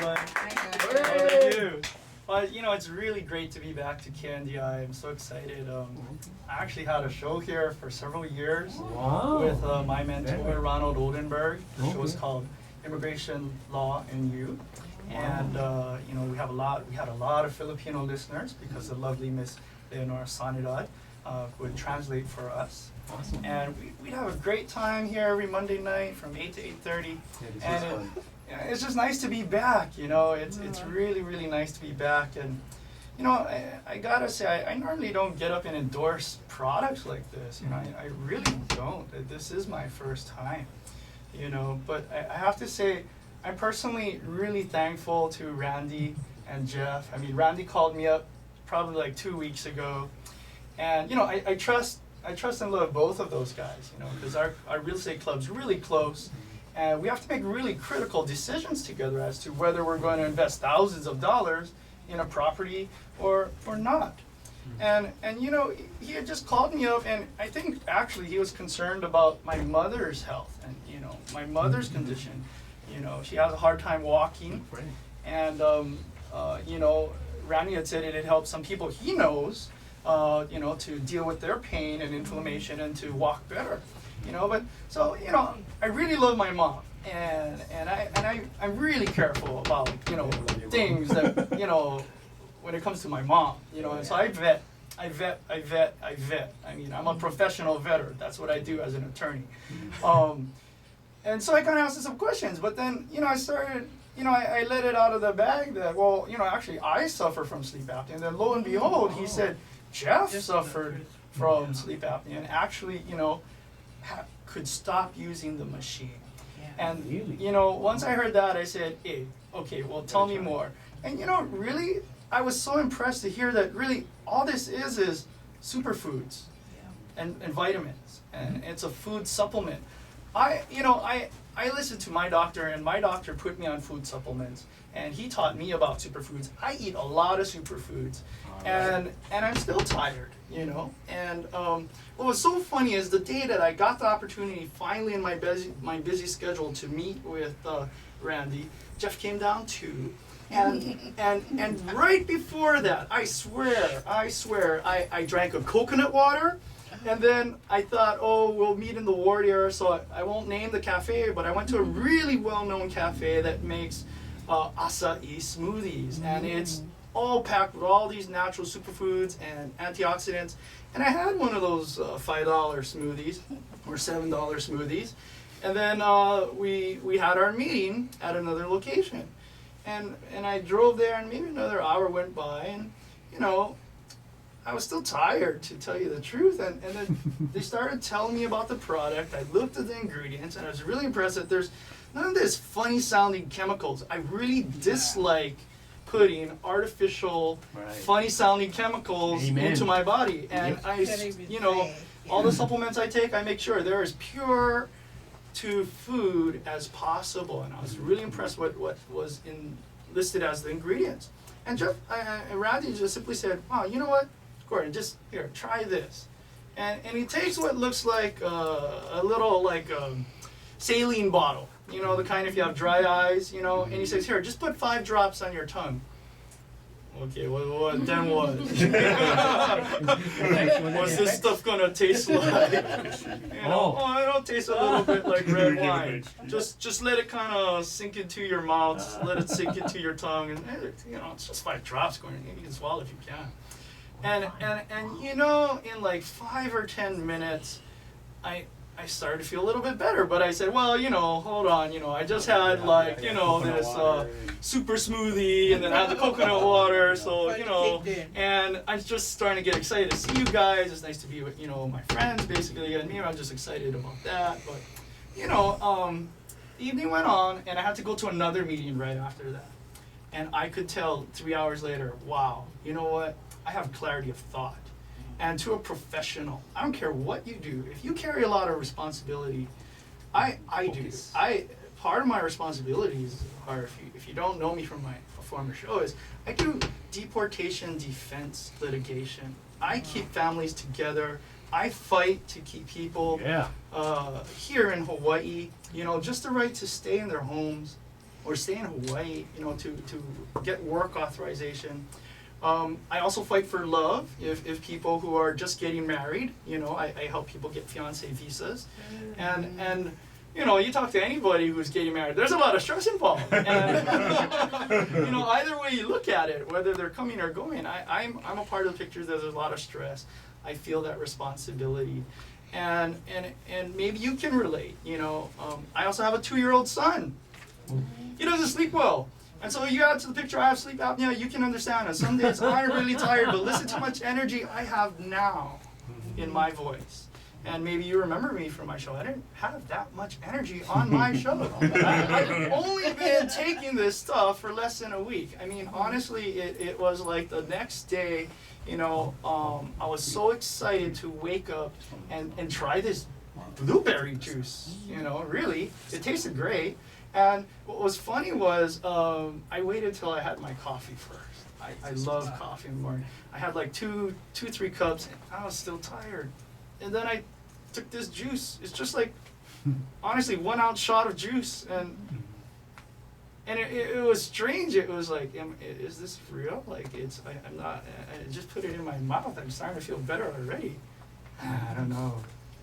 everyone. Thank you. Well, you know, it's really great to be back to KNDI. I'm so excited. I actually had a show here for several years with my mentor, Ronald Oldenburg. The show is called Immigration Law and You. And, you know, we had a lot of Filipino listeners because the lovely Miss Leonora Sanidad would translate for us. Awesome. And we'd have a great time here every Monday night from 8 to 8:30. And it's just nice to be back, you know. It's really, really nice to be back. And, you know, I gotta say, I normally don't get up and endorse products like this. You know, I really don't. This is my first time, you know. But I have to say, I'm personally really thankful to Randy and Jeff. I mean, Randy called me up probably like 2 weeks ago. And, you know, I trust and love both of those guys, you know, because our real estate club's really close. And we have to make really critical decisions together as to whether we're going to invest thousands of dollars in a property or not. And you know, he had just called me up, and I think actually he was concerned about my mother's health and, you know, my mother's condition. You know, she has a hard time walking. And, you know, Randy had said it had helped some people he knows, you know, to deal with their pain and inflammation and to walk better. You know, but so, you know, I really love my mom, and I'm really careful about, you know, things that, you know, when it comes to my mom, you know, and so I vet. I mean, I'm a professional vetter. That's what I do as an attorney. And so I kind of asked him some questions, but then, you know, I started, you know, I let it out of the bag that, well, you know, actually I suffer from sleep apnea. And then lo and behold, he said, Jeff suffered from sleep apnea and actually, you know, could stop using the machine. And, you know, once I heard that, I said, hey, okay, well, tell me more. And, you know, really, I was so impressed to hear that really all this is superfoods and vitamins. And it's a food supplement. I listened to my doctor, and my doctor put me on food supplements, and he taught me about superfoods. I eat a lot of superfoods, and I'm still tired, you know. And what was so funny is the day that I got the opportunity, finally in my busy schedule, to meet with Randy, Jeff came down too, and right before that, I swear, I drank a coconut water. And then I thought, oh, we'll meet in the ward area, so I won't name the cafe, but I went to a really well-known cafe that makes acai smoothies, and it's all packed with all these natural superfoods and antioxidants. And I had one of those $5 smoothies or $7 smoothies, and then we had our meeting at another location, and I drove there, and maybe another hour went by, and you know, I was still tired, to tell you the truth, and then they started telling me about the product. I looked at the ingredients, and I was really impressed that there's none of this funny-sounding chemicals. I really dislike putting artificial, funny-sounding chemicals into my body, and you know, all the supplements I take, I make sure they're as pure to food as possible, and I was really impressed what was listed as the ingredients. And Jeff, Randy just simply said, wow, you know what? Gordon, just here, try this. And he takes what looks like a little saline bottle, you know, the kind if you have dry eyes, you know, and he says, here, just put 5 drops on your tongue. Okay, what then what? What's this stuff gonna taste like? You know, it'll taste a little bit like red wine. Just let it kind of sink into your mouth, let it sink into your tongue, and you know, it's just 5 drops going. You can swallow if you can. And you know, in like 5 or 10 minutes, I started to feel a little bit better, but I said, well, you know, hold on, you know, I just had like, you know, this super smoothie, and then I had the coconut water, so, you know, and I'm just starting to get excited to see you guys. It's nice to be with, you know, my friends, basically, and I'm just excited about that, but, you know, the evening went on, and I had to go to another meeting right after that, and I could tell 3 hours later, wow, you know what, I have clarity of thought. And to a professional, I don't care what you do, if you carry a lot of responsibility, I do. Part of my responsibilities are, if you don't know me from my former show, is I do deportation defense litigation. I keep families together. I fight to keep people here in Hawaii, you know, just the right to stay in their homes or stay in Hawaii, you know, to get work authorization. I also fight for love. If people who are just getting married, you know, I help people get fiancé visas, and you know, you talk to anybody who's getting married, there's a lot of stress involved. And you know, either way you look at it, whether they're coming or going, I'm a part of the picture. There's a lot of stress. I feel that responsibility, and maybe you can relate. You know, I also have a 2-year-old son. He doesn't sleep well. And so you add to the picture, I have sleep apnea, you can understand. And some days I'm really tired, but listen to how much energy I have now in my voice. And maybe you remember me from my show. I didn't have that much energy on my show. I've only been taking this stuff for less than a week. I mean, honestly, it was like the next day, you know, I was so excited to wake up and try this blueberry juice. You know, really, it tasted great. And what was funny was I waited till I had my coffee first. I love coffee in the morning. I had like 3 cups, and I was still tired. And then I took this juice. It's just like, honestly, 1 ounce shot of juice, and it was strange. It was like, is this real? Like, I'm not. I just put it in my mouth. I'm starting to feel better already. I don't know.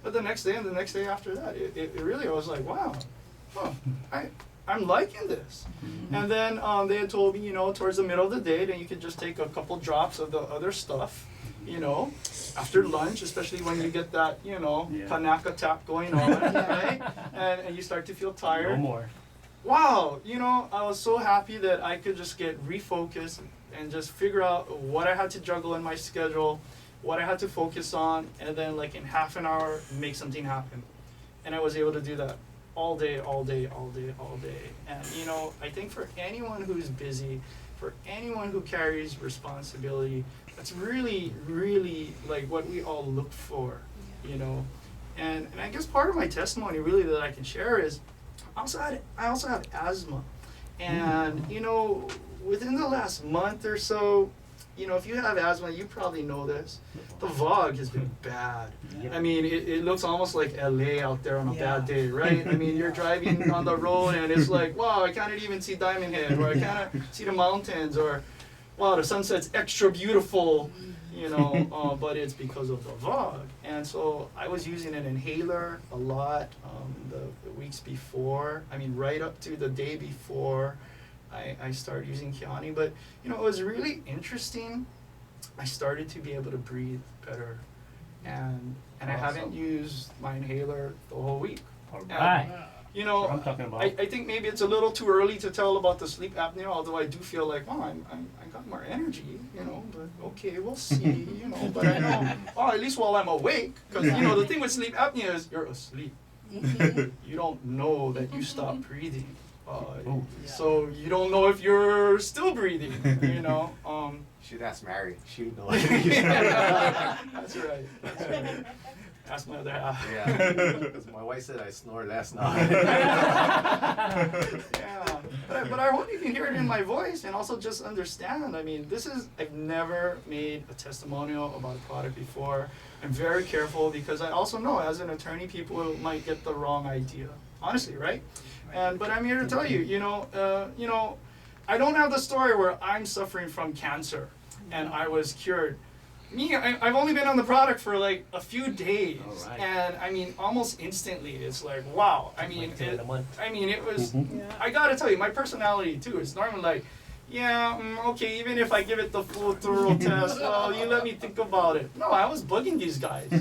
But the next day and the next day after that, it really, I was like, wow. Huh, I'm liking this. And then they had told me, you know, towards the middle of the day, that you could just take a couple drops of the other stuff, you know, after lunch, especially when you get that, you know, Kanaka tap going on, right? And you start to feel tired. No more. Wow, you know, I was so happy that I could just get refocused and just figure out what I had to juggle in my schedule, what I had to focus on, and then like in half an hour, make something happen. And I was able to do that. All day. And you know, I think for anyone who's busy, for anyone who carries responsibility, that's really, really like what we all look for, you know. And I guess part of my testimony really that I can share is I also have asthma. And you know, within the last month or so, you know, if you have asthma, you probably know this. The fog has been bad. I mean, it looks almost like LA out there on a bad day, right? I mean, you're driving on the road and it's like, wow, I can't even see Diamond Head, or I can't see the mountains, or wow, the sunset's extra beautiful, you know, but it's because of the fog. And so I was using an inhaler a lot the weeks before. I mean, right up to the day before I started using Kyani. But, you know, it was really interesting. I started to be able to breathe better. And I haven't used my inhaler the whole week. All right. You know, I'm talking about. I think maybe it's a little too early to tell about the sleep apnea, although I do feel like, oh, I got more energy, you know, but okay, we'll see, you know, but I know, oh, at least while I'm awake, because, you know, the thing with sleep apnea is you're asleep. You don't know that you stop breathing. So you don't know if you're still breathing, you know. Should ask Mary. She would know. That's right. Ask my other half. Yeah, because my wife said I snored last night. Yeah, but I hope you can hear it in my voice and also just understand. I mean, I've never made a testimonial about a product before. I'm very careful because I also know as an attorney, people might get the wrong idea. Honestly, right? But I'm here to tell you, you know, I don't have the story where I'm suffering from cancer and I was cured. Me, I've only been on the product for like a few days, and I mean, almost instantly, it's like, wow. I mean, it was. I gotta tell you, my personality too. It's normally like, yeah, okay, even if I give it the full thorough test, well, you let me think about it. No, I was bugging these guys.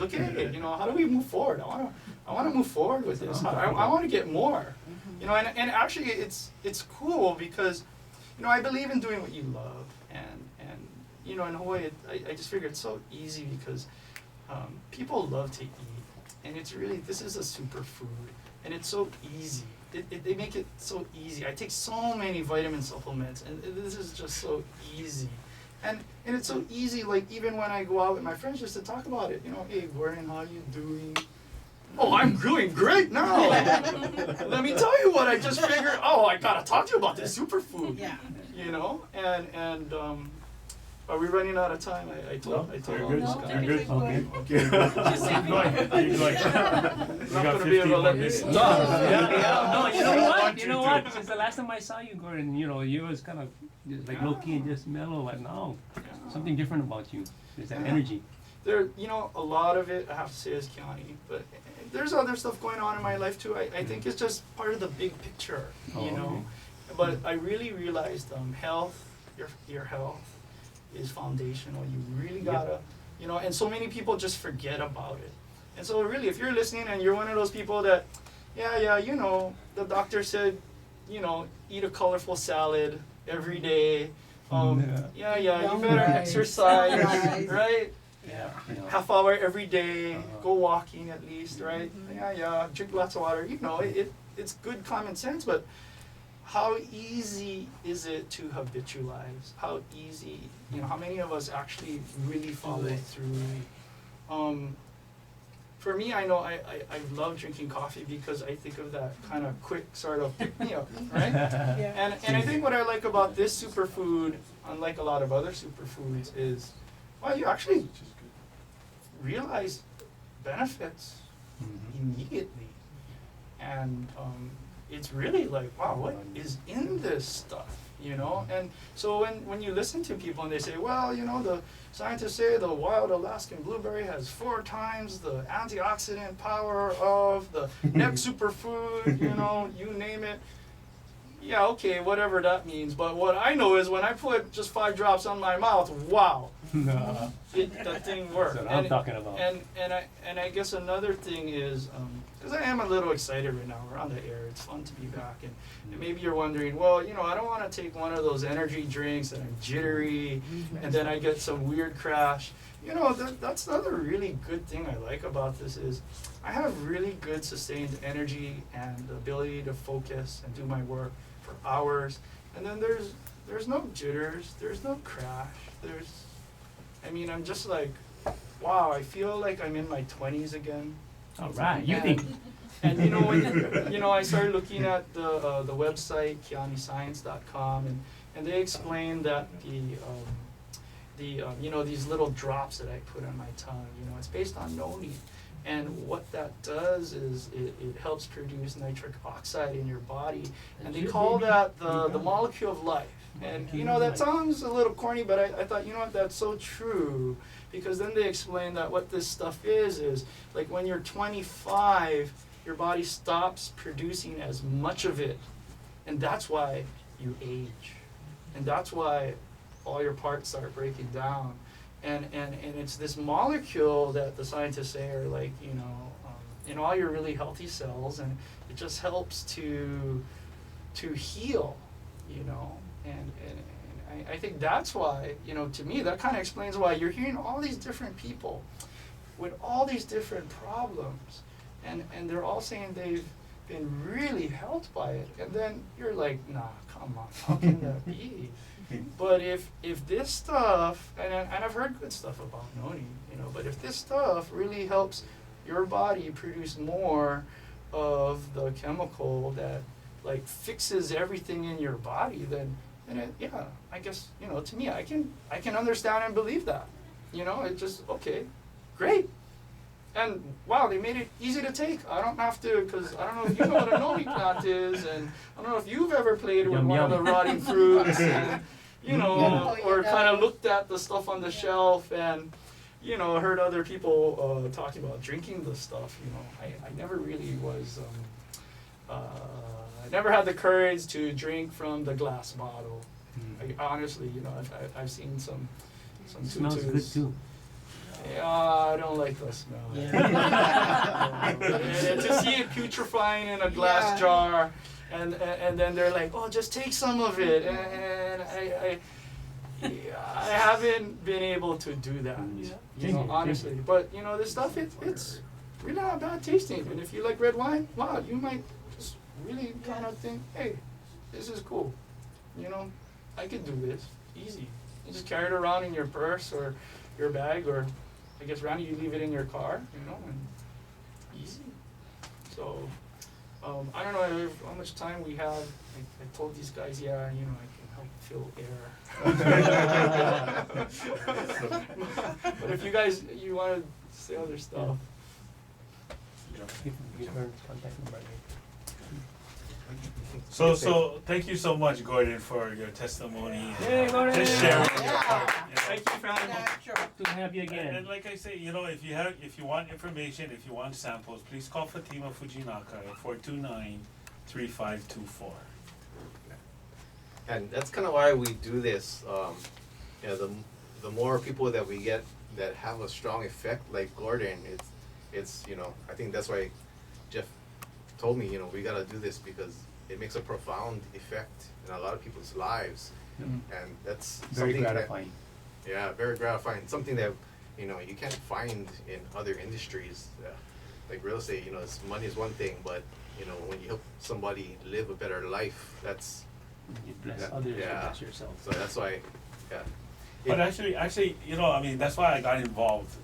Okay, you know, how do we move forward? I want to move forward with this. I want to get more. You know, and actually, it's cool because, you know, I believe in doing what you love, and you know, in Hawaii, I just figure it's so easy because people love to eat, and it's really, this is a superfood, and it's so easy. They make it so easy. I take so many vitamin supplements, and this is just so easy. And it's so easy, like even when I go out with my friends just to talk about it, you know, hey Gordon, how you doing? Oh, I'm doing great now. Let me tell you what I just figured. Oh, I gotta talk to you about this superfood. Yeah. You know, and Are we running out of time? I told you're all good. these No, guys. you're good. Okay. Keep going. Keep going. I'm not got gonna be able to 15 let more this minutes. stop. No, you know what? want You you know to. what? Since the last time I saw you, Gordon, you was kind of just like low key and just mellow. But now, something different about you. There's that Yeah. energy. There, a lot of it I have to say is Kyani, but there's other stuff going on in my life too. I think it's just part of the big picture, Oh, you know. okay. But I really realized health, your health is foundational. You really gotta, and so many people just forget about it. And so really, if you're listening and you're one of those people that, the doctor said, eat a colorful salad every day. You better Right. exercise, Right. right? Yeah. Half hour every day, go walking at least, right? Drink lots of water. It's good common sense, but how easy is it to habitualize? How easy, how many of us actually really follow through? For me, I know I love drinking coffee because I think of that kind of quick sort of pick me up, right? Yeah. And I think what I like about this superfood, unlike a lot of other superfoods, is, you actually realize benefits immediately. And it's really like, wow, what is in this stuff, And so when you listen to people and they say, well, the scientists say the wild Alaskan blueberry has 4 times the antioxidant power of the next superfood, you name it. Yeah, okay, whatever that means. But what I know is when I put just 5 drops on my mouth, wow, No. that thing worked. That's what I'm talking about. And I guess another thing is, because I am a little excited right now. We're on the air. It's fun to be back. And maybe you're wondering, well, I don't want to take one of those energy drinks and I'm jittery, and then I get some weird crash. That's another really good thing I like about this is I have really good sustained energy and the ability to focus and do my work for hours. And then there's no jitters. There's no crash. I'm just like, wow, I feel like I'm in my 20s again. All right. You think? And when I started looking at the website KyaniScience.com, and they explain that these little drops that I put on my tongue, it's based on noni, and what that does is it helps produce nitric oxide in your body, and they call that the molecule of life. And that sounds a little corny, but I thought, that's so true, because then they explain that what this stuff is like when you're 25, your body stops producing as much of it, and that's why you age, and that's why all your parts start breaking down, and it's this molecule that the scientists say are like, in all your really healthy cells, and it just helps to heal, and I think that's why, to me, that kind of explains why you're hearing all these different people with all these different problems, and they're all saying they've been really helped by it, and then you're like, nah, come on, how can that be? But if this stuff, and I've heard good stuff about noni, but if this stuff really helps your body produce more of the chemical that like fixes everything in your body, then I guess, to me, I can understand and believe that. It just, okay, great. And wow, they made it easy to take. I don't have to, because I don't know if you know what a noni plant is, and I don't know if you've ever played with Yum, one of yum. the rotting fruits, and, or Yeah. kind of looked at the stuff on the shelf and, heard other people talking about drinking the stuff. I never really was, I never had the courage to drink from the glass bottle. Honestly, I've seen some Smells good tutus. too. Yeah, I don't like the smell. And to see it putrefying in a glass Yeah. jar, and then they're like, oh, just take some of it, and I haven't been able to do that, honestly. But this stuff, it's really not bad tasting, and if you like red wine, wow, you might just really kind of think, hey, this is cool, I could do this easy. You just carry it around in your purse or your bag, or I guess Randy, you leave it in your car, and easy. So I don't know how much time we have. I told these guys, yeah, you know, I can help fill air. But if you guys, you want to say other stuff. Give her contact number. So thank you so much, Gordon, for your testimony. Hey, Gordon. Just sharing your Yeah. heart. Thank you for having me. Good to have you again. And like I say, you know, if you want information, if you want samples, please call Fatima Fujinaka at 429-3524. And that's kind of why we do this. You know, the more people that we get that have a strong effect, like Gordon, it's you know, I think that's why Jeff told me, you know, we gotta do this because it makes a profound effect in a lot of people's lives, and that's Very something gratifying. that, yeah, very gratifying. Something that, you know, you can't find in other industries, like real estate. You know, money is one thing, but you know, when you help somebody live a better life, that's You bless Yeah. others, you Yeah. bless yourself. so that's why, yeah. But actually, you know, I mean, that's why I got involved.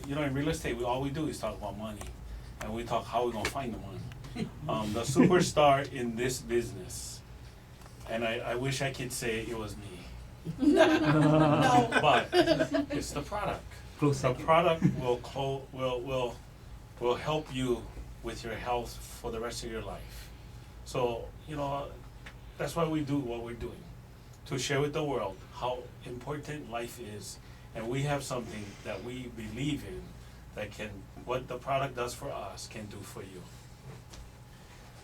You know, in real estate, all we do is talk about money, and we talk how we're gonna find the money. The superstar in this business, and I wish I could say it was me, No. but it's the product. Close The second. product will help you with your health for the rest of your life. So, you know, that's why we do what we're doing, to share with the world how important life is, and we have something that we believe in that can, what the product does for us can do for you.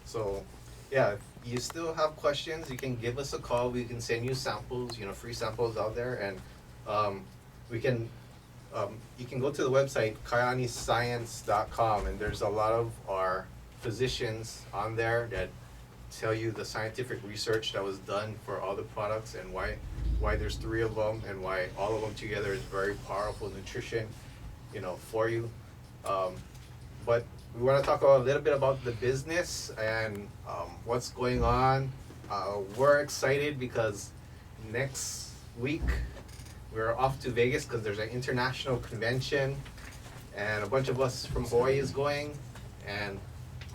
So, yeah, if you still have questions, you can give us a call. We can send you samples, you know, free samples out there, and we can. You can go to the website kyaniscience.com, and there's a lot of our physicians on there that tell you the scientific research that was done for all the products and why there's 3 of them and why all of them together is very powerful nutrition, you know, for you. But we want to talk a little bit about the business and what's going on. We're excited because next week we're off to Vegas because there's an international convention, and a bunch of us from Hawaii is going, and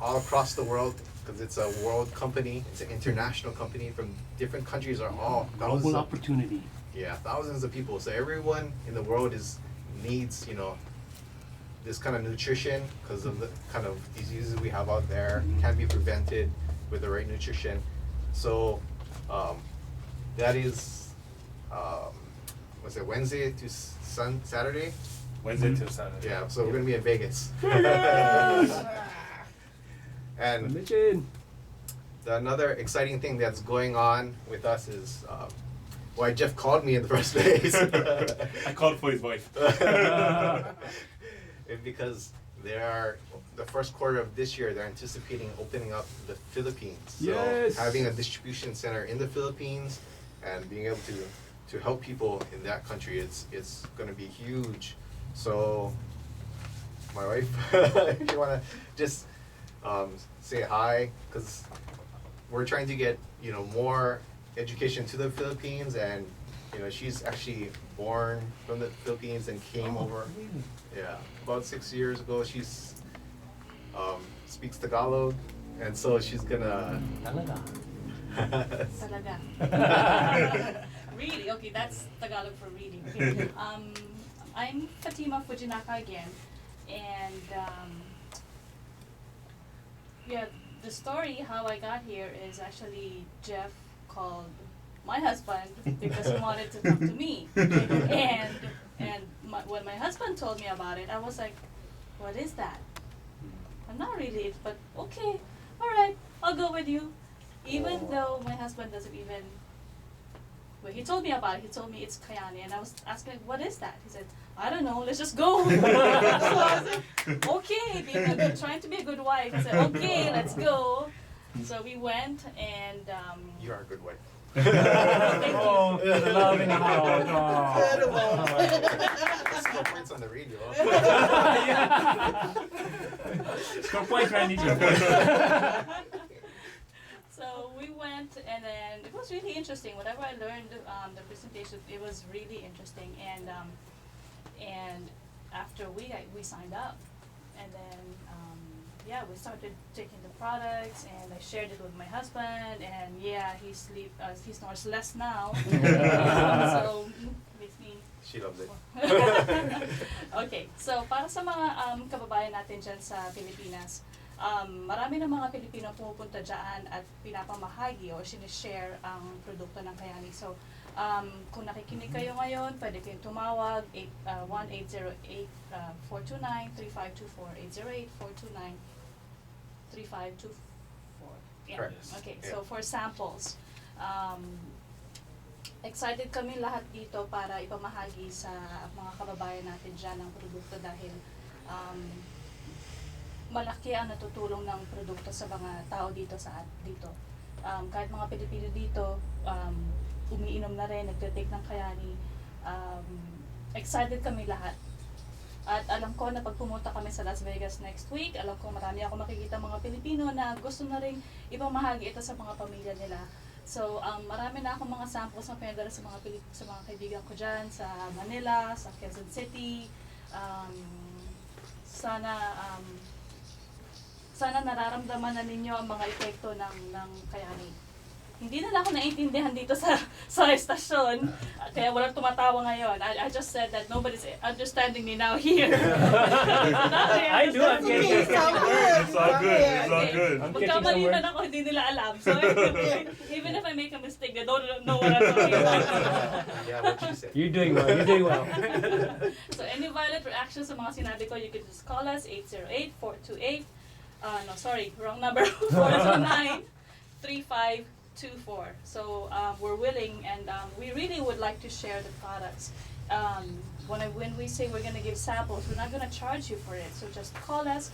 all across the world, because it's a world company, it's an international company from different countries, are all thousands Global of, opportunity. yeah, thousands of people. So everyone in the world needs, you know, this kind of nutrition because of the kind of diseases we have out there. Can be prevented with the right nutrition. So that is, was it Wednesday to Saturday? Wednesday till Saturday. Yeah, so we're gonna be in Vegas. And Religion. another exciting thing that's going on with us is why Jeff called me in the first place. I called for his wife. Because the first quarter of this year, they're anticipating opening up the Philippines. So Yes. having a distribution center in the Philippines and being able to help people in that country, it's going to be huge. So my wife, if you want to just say hi, because we're trying to get, you know, more education to the Philippines, and you know, she's actually born from the Philippines and came over. Yeah, about 6 years ago. She's speaks Tagalog, and so she's gonna. Talaga. Talaga. Really? Okay, that's Tagalog for reading. I'm Fatima Fujinaka again, and yeah, the story how I got here is actually Jeff called my husband because he wanted to talk to me, and when my husband told me about it, I was like, what is that? I'm not really, but okay, all right, I'll go with you. Even though my husband doesn't even, well, he told me about it. He told me it's Kyani, and I was asking, what is that? He said, I don't know, let's just go. So I was like, okay, trying to be a good wife. I said, okay, let's go. So we went, and You are a good wife. Oh, the love in the house. Score points on the radio. Score points, Randy. So we went, and then it was really interesting. Whatever I learned, the presentation, it was really interesting. And after we signed up, and then yeah, we started taking the products, and I shared it with my husband, and yeah, he snores less now. So makes me. She loves it. Okay, so para sa mga kababayan natin dyan sa Pilipinas, marami ng mga Pilipino pumupunta dyan at pinapamahagi o sinishare ang produkto ng Kyani. So, kung nakikinig kayo ngayon, pwede kayong tumawag 1-808-429-3524, 808-429-3524. Yeah. Correct. Okay, Yeah. so for samples, excited kami lahat dito para ipamahagi sa mga kababayan natin dyan ang produkto dahil malaki ang natutulong ng produkto sa mga tao dito dito. Kahit mga Pilipino dito, umiinom na rin, nagtitake ng Kyani. Excited kami lahat. At alam ko na pag pumunta kami sa Las Vegas next week, alam ko marami ako makikita mga Pilipino na gusto na rin ipamahagi ito sa mga pamilya nila. So, marami na akong mga samples na pinadala sa mga kaibigan ko dyan sa Manila, sa Quezon City. Sana nararamdaman na ninyo ang mga epekto ng Kyani. Hindi na ako naiintindihan dito sa estasyon, kaya walang tumatawa ngayon. I just said that nobody's understanding me now here. I do, I'm getting It's all good. It's all good. It's all Okay. good. I'm Pagka catching mali somewhere. man ako, hindi nila alam. So, even if I make a mistake, they don't know what I'm talking about. Yeah, what she said. You're doing well, you're doing well. So, any violent reactions sa mga sinabi ko, you can just call us 808-428, wrong number, 429-3524. So, we're willing and we really would like to share the products. When we say we're going to give samples, we're not going to charge you for it. So just call us.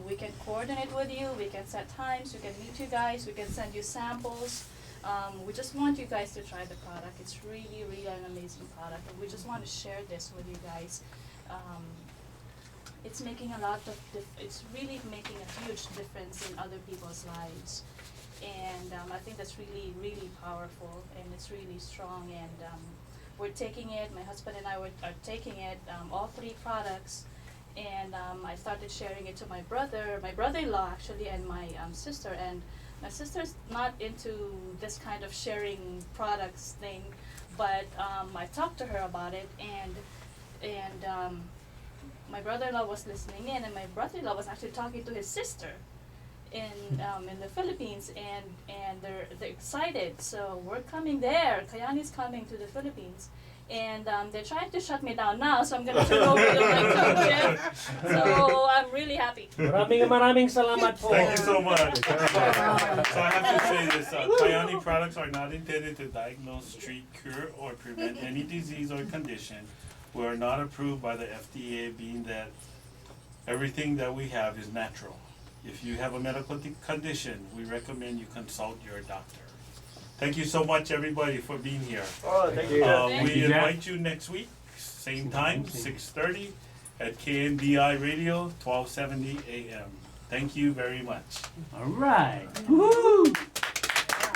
We can coordinate with you. We can set times. We can meet you guys. We can send you samples. We just want you guys to try the product. It's really, really an amazing product. And we just want to share this with you guys. It's making a lot of it's really making a huge difference in other people's lives. And I think that's really, really powerful, and it's really strong. And we're taking it. My husband and I are taking it. All 3 products, and I started sharing it to my brother-in-law actually, and my sister. And my sister's not into this kind of sharing products thing, but I talked to her about it, and my brother-in-law was listening in, and my brother-in-law was actually talking to his sister in the Philippines, and they're excited. So we're coming there. Kyani's coming to the Philippines, and they're trying to shut me down now. So I'm gonna turn over the mic to Jeff. So I'm really happy. Maraming salamat po. Thank you so much. So I have to say this, Kyani products are not intended to diagnose, treat, cure, or prevent any disease or condition. We are not approved by the FDA, being that everything that we have is natural. If you have a medical condition, we recommend you consult your doctor. Thank you so much, everybody, for being here. Oh, thank you. Thank We you, Jeff. invite you next week, same time, 6:30, at KNDI Radio, 1270 AM. Thank you very much. All right. Woo!